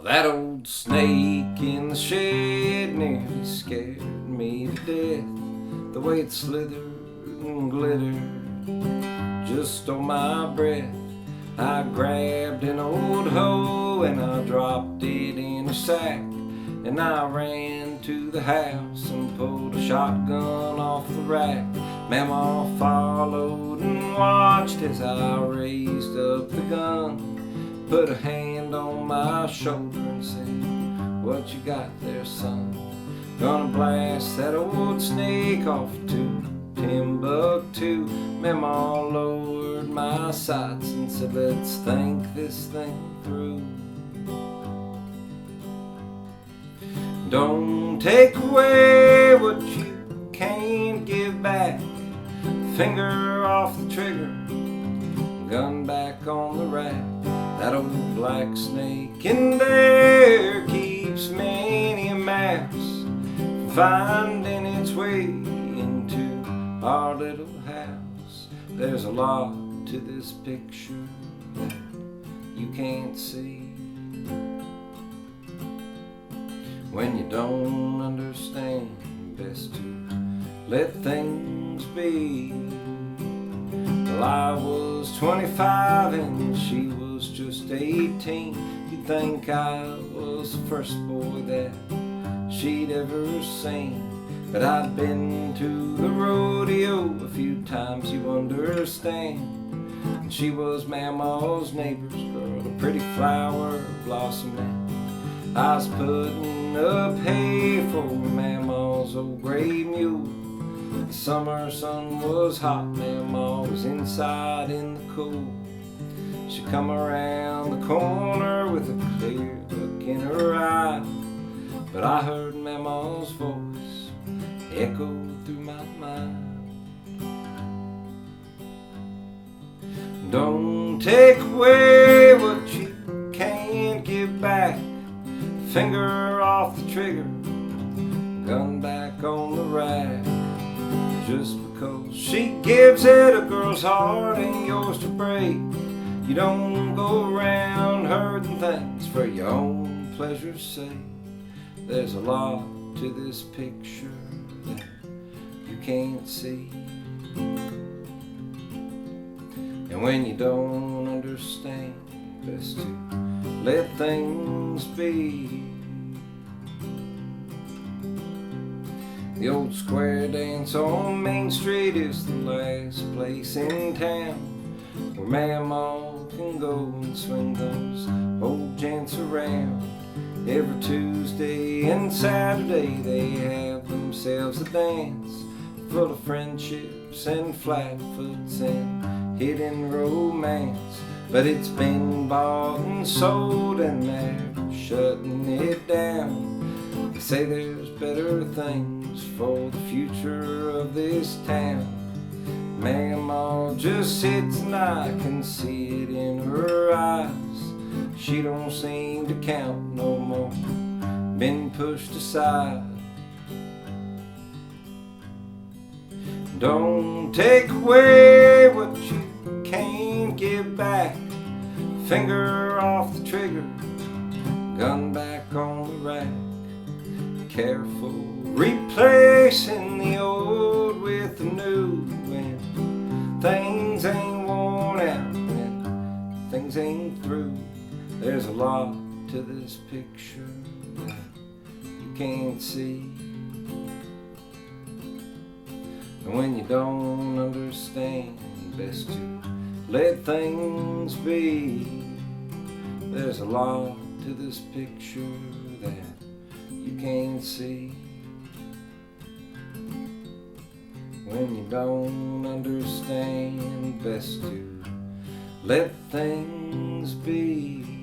That old snake in the shed nearly scared me to death. The way it slithered and glittered just on my breath. I grabbed an old hoe and I dropped it in a sack, and I ran to the house and pulled a shotgun off the rack. Mama followed and watched as I raised up the gun, put a hand on my shoulder and said, "What you got there, son?" "Gonna blast that old snake off to Timbuktu." Mama lowered my sights and said, "Let's think this thing through. Don't take away what you can't give back. Finger off the trigger, gun back on the rack. That old black snake in there keeps many a mouse finding its way into our little house. There's a lot to this picture that you can't see. When you don't understand, best to let things be. Well, I was 25 and she was just 18. You'd think I was the first boy that she'd ever seen. But I'd been to the rodeo a few times, you understand. And she was Mama's neighbor's girl, a pretty flower blossoming. I was putting up hay for Mama's old gray mule. The summer sun was hot, Mama was inside in the cool. She come around the corner with a clear look in her eye, but I heard Mama's voice echo through my mind. Don't take away what you can't give back. Finger off the trigger, gun back on the rack. Just because she gives it, a girl's heart ain't yours to break. You don't go around hurting things for your own pleasure's sake. There's a lot to this picture that you can't see. And when you don't understand, best to let things be. The old square dance on Main Street is the last place in town where Mama can go and swing those old gents around. Every Tuesday and Saturday they have themselves a dance full of friendships and flatfoots and hidden romance. But it's been bought and sold and they're shutting it down. They say there's better things for the future of this town. Mama just sits and I can see it in her eyes. She don't seem to count no more, been pushed aside. Don't take away what you can't give back. Finger off the trigger, gun back on the rack. Careful replacing the old with the new when things ain't worn out, when things ain't through. There's a lot to this picture that you can't see. And when you don't understand, best to let things be. There's a lot to this picture that you can't see. When you don't understand, best to let things be.